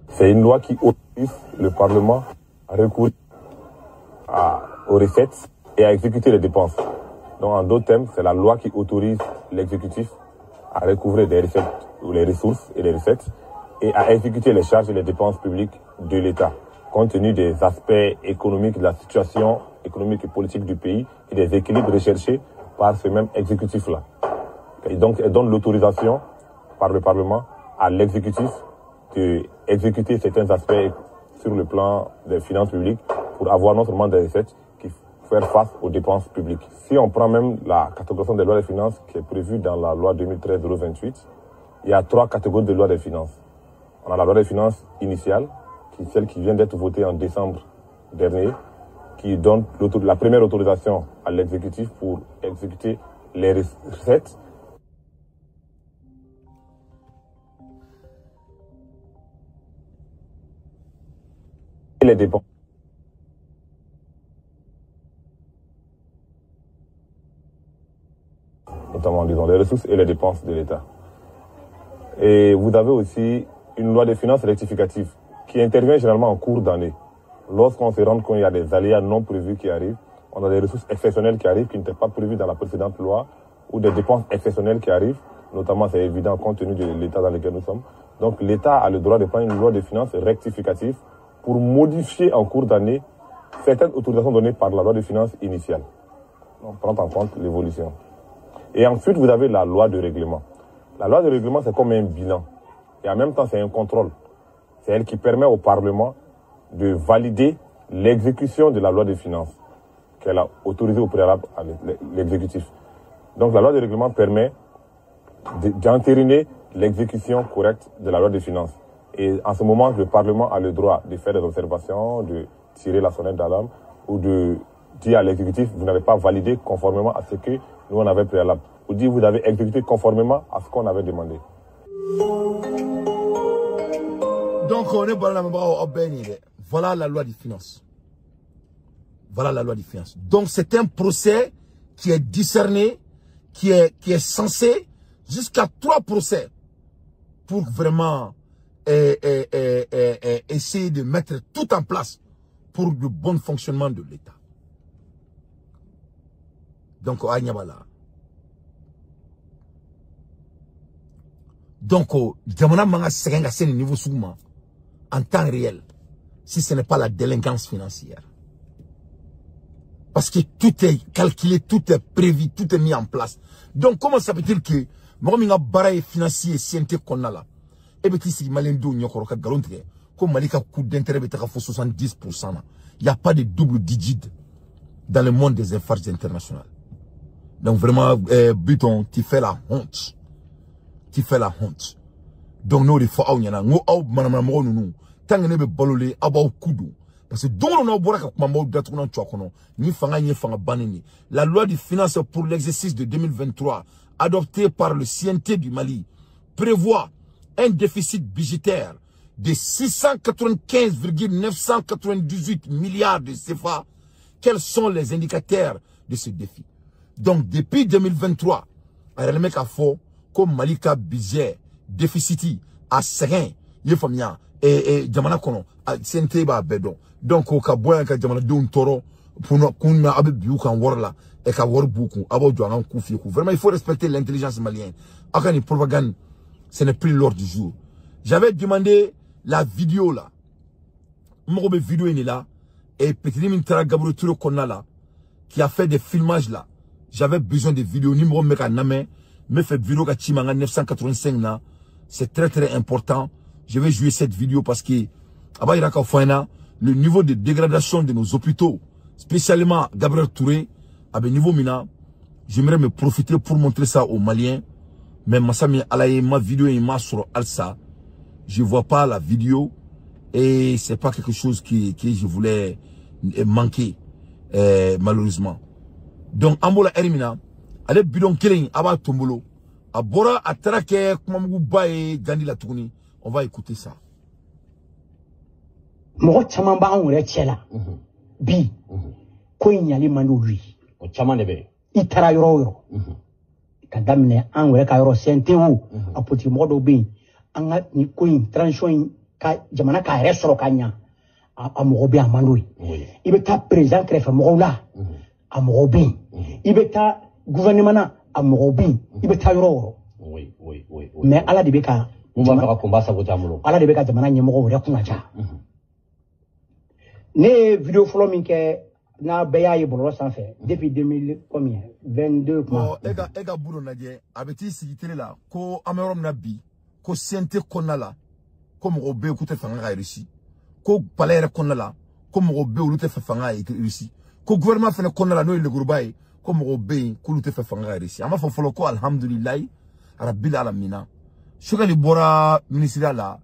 C'est une loi qui autorise le Parlement à recourir aux recettes et à exécuter les dépenses. Donc en d'autres termes, c'est la loi qui autorise l'exécutif à recouvrer des recettes ou les ressources et les recettes et à exécuter les charges et les dépenses publiques de l'État, compte tenu des aspects économiques, de la situation économique et politique du pays et des équilibres recherchés par ce même exécutif-là. Et donc, elle donne l'autorisation par le Parlement à l'exécutif d'exécuter certains aspects sur le plan des finances publiques pour avoir non seulement des recettes qui faire face aux dépenses publiques. Si on prend même la catégorisation des lois des finances qui est prévue dans la loi 2013-028, il y a 3 catégories de lois des finances. On a la loi des finances initiale, qui est celle qui vient d'être votée en décembre dernier, qui donne la première autorisation à l'exécutif pour exécuter les recettes et les dépenses. Notamment, disons, les ressources et les dépenses de l'État. Et vous avez aussi une loi des finances rectificative qui intervient généralement en cours d'année. Lorsqu'on se rend compte qu'il y a des aléas non prévus qui arrivent, on a des ressources exceptionnelles qui arrivent qui n'étaient pas prévues dans la précédente loi, ou des dépenses exceptionnelles qui arrivent, notamment c'est évident compte tenu de l'état dans lequel nous sommes. Donc l'État a le droit de prendre une loi des finances rectificative pour modifier en cours d'année certaines autorisations données par la loi des finances initiale. On prend en compte l'évolution. Et ensuite, vous avez la loi de règlement. La loi de règlement, c'est comme un bilan. Et en même temps, c'est un contrôle. C'est elle qui permet au Parlement de valider l'exécution de la loi des finances qu'elle a autorisée au préalable à l'exécutif. Donc la loi de règlement permet d'entériner l'exécution correcte de la loi des finances. Et en ce moment, le Parlement a le droit de faire des observations, de tirer la sonnette d'alarme ou de dire à l'exécutif, vous n'avez pas validé conformément à ce que nous on avait préalable. Ou dire, vous avez exécuté conformément à ce qu'on avait demandé. Donc on est voilà la loi des finances. Voilà la loi des finances. Donc c'est un procès qui est discerné, qui est censé jusqu'à 3 procès pour vraiment essayer de mettre tout en place pour le bon fonctionnement de l'État. Donc, Jamana Manga Segenga c'est le niveau souvent en temps réel, si ce n'est pas la délinquance financière. Parce que tout est calculé, tout est prévu, tout est mis en place. Donc, comment ça veut dire que Mominga Baraye financier, siente qu'on a là, et bien, si Malendo Nyokoroka Galontre, comme Malika coût d'intérêt, 70%, il n'y a pas de double digit dans le monde des affaires internationales. Donc, vraiment, Buton, tu fais la honte. Tu fais la honte. Donc, nous, il faut que nous tant que nous balolé, abaou koudou. Parce que donc, on a beau que maman d'atounan tchouakono, ni fanga ni fanga banini. La loi des finances pour l'exercice de 2023, adoptée par le CNT du Mali, prévoit un déficit budgétaire de 695,998 milliards de CFA. Quels sont les indicateurs de ce défi? Donc, depuis 2023, à la mec à faux, comme Malika budget, déficit, à Sérin, Yefamia, et Jamana Kono, à Senteba Bedon. Donc, au Kaboya, Jamana Doun Toro, pour nous, qu'on a abibu kan warla, et ka war beaucoup, abo douanan koufi. Vraiment, il faut respecter l'intelligence malienne. Akani propagande, ce n'est plus l'ordre du jour. J'avais demandé la vidéo là. Mon vidéo est là. Et petit Mintara Gabriel Touro Kona là, qui a fait des filmages là. J'avais besoin de vidéos. Numéro meka name, me fait vidéo Kachimanga 985 là. C'est très très important. Je vais jouer cette vidéo parce que, le niveau de dégradation de nos hôpitaux, spécialement Gabriel Touré, à un niveau mina, j'aimerais me profiter pour montrer ça aux Maliens. Mais ma vidéo est sur Alsa. Je vois pas la vidéo et c'est pas quelque chose que je voulais manquer, malheureusement. Donc, Ambola Erimina, allez bidon killing, aba tombolo, abora atrake, kumamugu bae, gandi la tourni. On va écouter ça. Mo chama ba on re chela. Bi. Ko nyali manduwi. O chama nebe. Itara yoro. Kadamne an we ka yoro sente wu apoti modo bi. Anga ni ko transition ka jamana ka yɛrɛ sɔrɔ ka ɲa a mɔgɔ bɛ a man d'o ye i bɛ taa président kɛrɛfɛ mɔgɔw la a mɔgɔ bɛ yen i bɛ taa gouvernement na a mɔgɔ bɛ yen i bɛ taa yɔrɔ yɔrɔ mais ala de bɛ ka ala de bɛ ka jamana ɲɛmɔgɔw yɛrɛ kunna ja ne ye vidéo fɔlɔ min kɛ n'a bɛɛ y'a ye bɔlɔlɔ sanfɛ depuis 2022 kuma e ka buru lajɛ a bɛ t'i sigi télé la ko an bɛ yɔrɔ min na bi ko CNT kɔnɔna la ko mɔgɔw bɛ yen k'u tɛ fanga ka Russie ko palais yɛrɛ kɔnɔna la ko mɔgɔw bɛ yen olu tɛ fɛ fanga ka Russie ko gouvernement fana kɔnɔna la n'o ye leguruba ye ko mɔgɔw bɛ yen k'olu tɛ fɛ fanga ka Russie an b'a fɔ fɔlɔ ko alhamdulilayi arabil alamina Choguel bɔra ministériya la